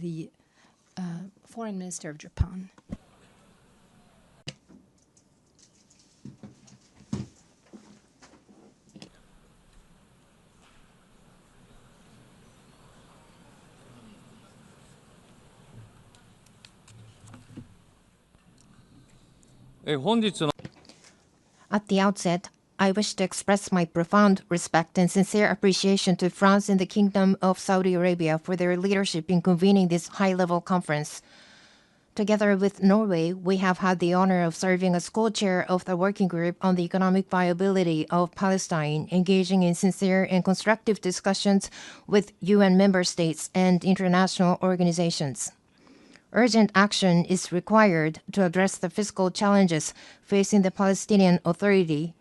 the Foreign Minister of Japan. At the outset, I wish to express my profound respect and sincere appreciation to France and the Kingdom of Saudi Arabia for their leadership in convening this high-level conference. Together with Norway, we have had the honor of serving as co-chair of the working group on the economic viability of Palestine, engaging in sincere and constructive discussions with UN member states and international organizations. Urgent action is required to address the fiscal challenges facing the Palestinian Authority,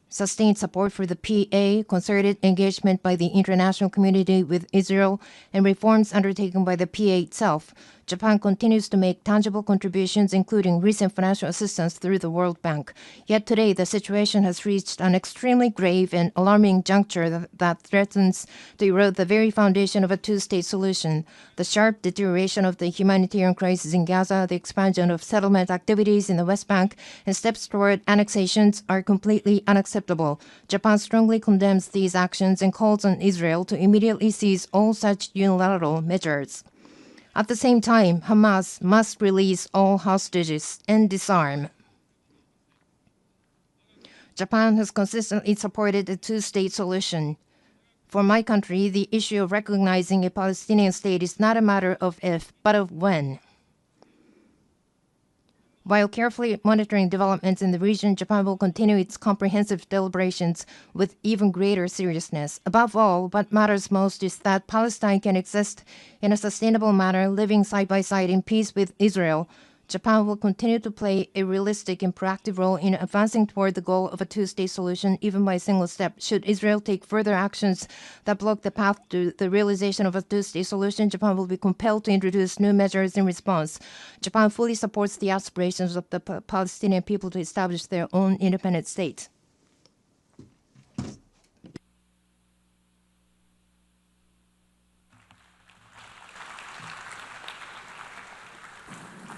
sustained support for the PA, concerted engagement by the international community with Israel, and reforms undertaken by the PA itself. Japan continues to make tangible contributions, including recent financial assistance through the World Bank. Yet today, the situation has reached an extremely grave and alarming juncture that threatens to erode the very foundation of a two-state solution. The sharp deterioration of the humanitarian crisis in Gaza, the expansion of settlement activities in the West Bank, and steps toward annexations are completely unacceptable. Japan strongly condemns these actions and calls on Israel to immediately cease all such unilateral measures. At the same time, Hamas must release all hostages and disarm. Japan has consistently supported a two-state solution. For my country, the issue of recognizing a Palestinian state is not a matter of if, but of when. While carefully monitoring developments in the region, Japan will continue its comprehensive deliberations with even greater seriousness. Above all, what matters most is that Palestine can exist in a sustainable manner, living side by side in peace with Israel. Japan will continue to play a realistic and proactive role in advancing toward the goal of a two-state solution, even by a single step. Should Israel take further actions that block the path to the realization of a two-state solution, Japan will be compelled to introduce new measures in response. Japan fully supports the aspirations of the Palestinian people to establish their own independent state.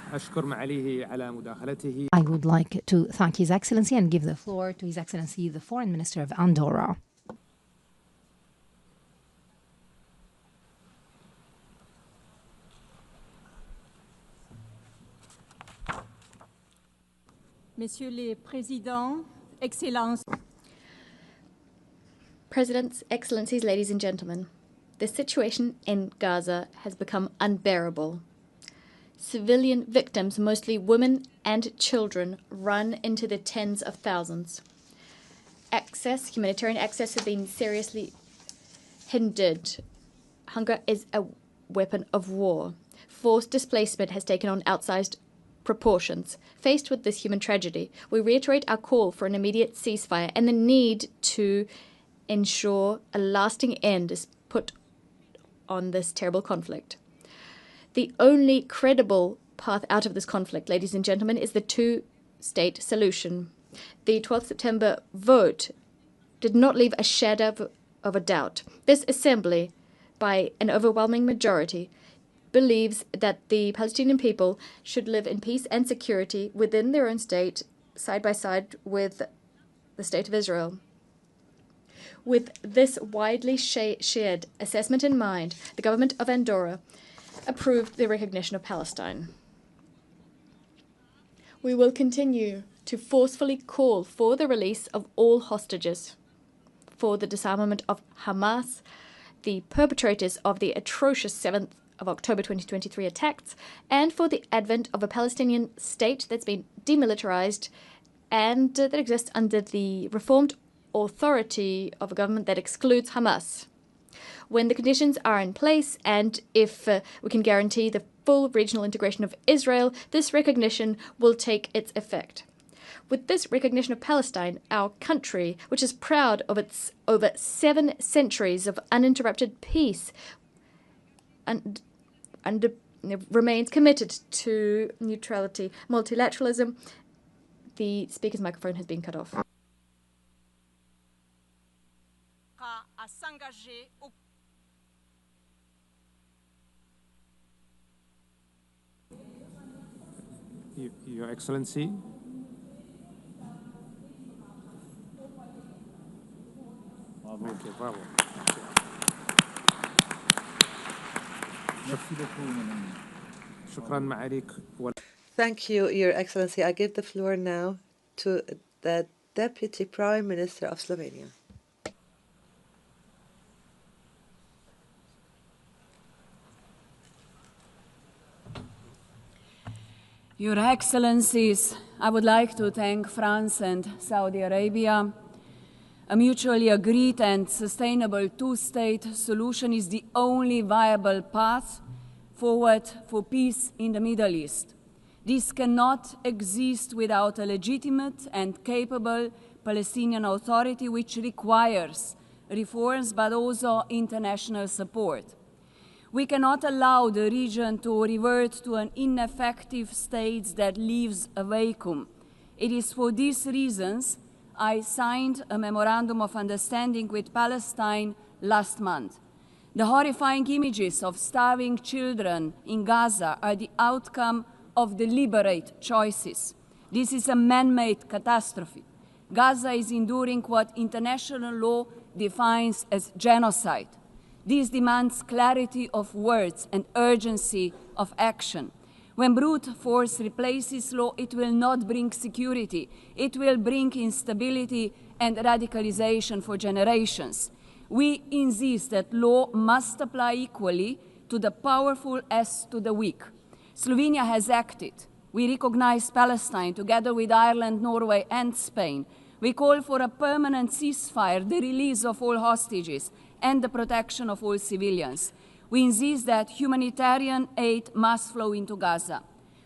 I would like to thank His Excellency and give the floor to His Excellency, the Foreign Minister of Andorra. Messieurs les Présidents, Excellences. Presidents, Excellencies, ladies and gentlemen, the situation in Gaza has become unbearable. Civilian victims, mostly women and children, run into the tens of thousands. Humanitarian access has been seriously hindered. Hunger is a weapon of war. Forced displacement has taken on outsized proportions. Faced with this human tragedy, we reiterate our call for an immediate ceasefire and the need to ensure a lasting end is put on this terrible conflict. The only credible path out of this conflict, ladies and gentlemen, is the two-state solution. The 12th September vote did not leave a shadow of a doubt. This assembly, by an overwhelming majority, believes that the Palestinian people should live in peace and security within their own state, side by side with the State of Israel. With this widely shared assessment in mind, the government of Andorra approved the recognition of Palestine. We will continue to forcefully call for the release of all hostages, for the disarmament of Hamas, the perpetrators of the atrocious 7th of October 2023 attacks, and for the advent of a Palestinian state that's been demilitarized and that exists under the reformed authority of a government that excludes Hamas. When the conditions are in place and if we can guarantee the full regional integration of Israel, this recognition will take its effect. With this recognition of Palestine, our country, which is proud of its over 7 centuries of uninterrupted peace, and remains committed to neutrality, multilateralism. The speaker's microphone has been cut off. Your Excellency. Okay, bravo. شكرا معاليك. Thank you, Your Excellency. I give the floor now to the Deputy Prime Minister of Slovenia. Your Excellencies, I would like to thank France and Saudi Arabia. A mutually agreed and sustainable two-state solution is the only viable path forward for peace in the Middle East. This cannot exist without a legitimate and capable Palestinian Authority, which requires reforms but also international support. We cannot allow the region to revert to an ineffective state that leaves a vacuum. It is for these reasons I signed a memorandum of understanding with Palestine last month. The horrifying images of starving children in Gaza are the outcome of deliberate choices. This is a man-made catastrophe. Gaza is enduring what international law defines as genocide. This demands clarity of words and urgency of action. When brute force replaces law, it will not bring security. It will bring instability and radicalization for generations. We insist that law must apply equally to the powerful as to the weak. Slovenia has acted. We recognize Palestine together with Ireland, Norway, and Spain. We call for a permanent ceasefire, the release of all hostages, and the protection of all civilians. We insist that humanitarian aid must flow into Gaza.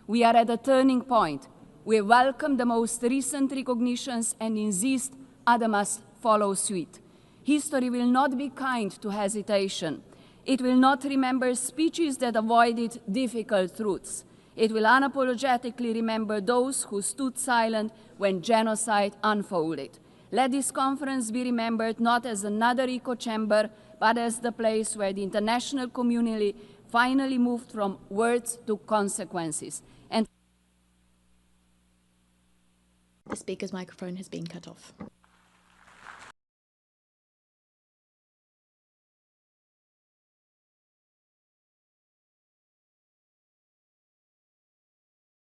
We are at a turning point. We welcome the most recent recognitions and insist others must follow suit. History will not be kind to hesitation. It will not remember speeches that avoided difficult truths. It will unapologetically remember those who stood silent when genocide unfolded. Let this conference be remembered not as another echo chamber, but as the place where the international community finally moved from words to consequences. And the speaker's microphone has been cut off.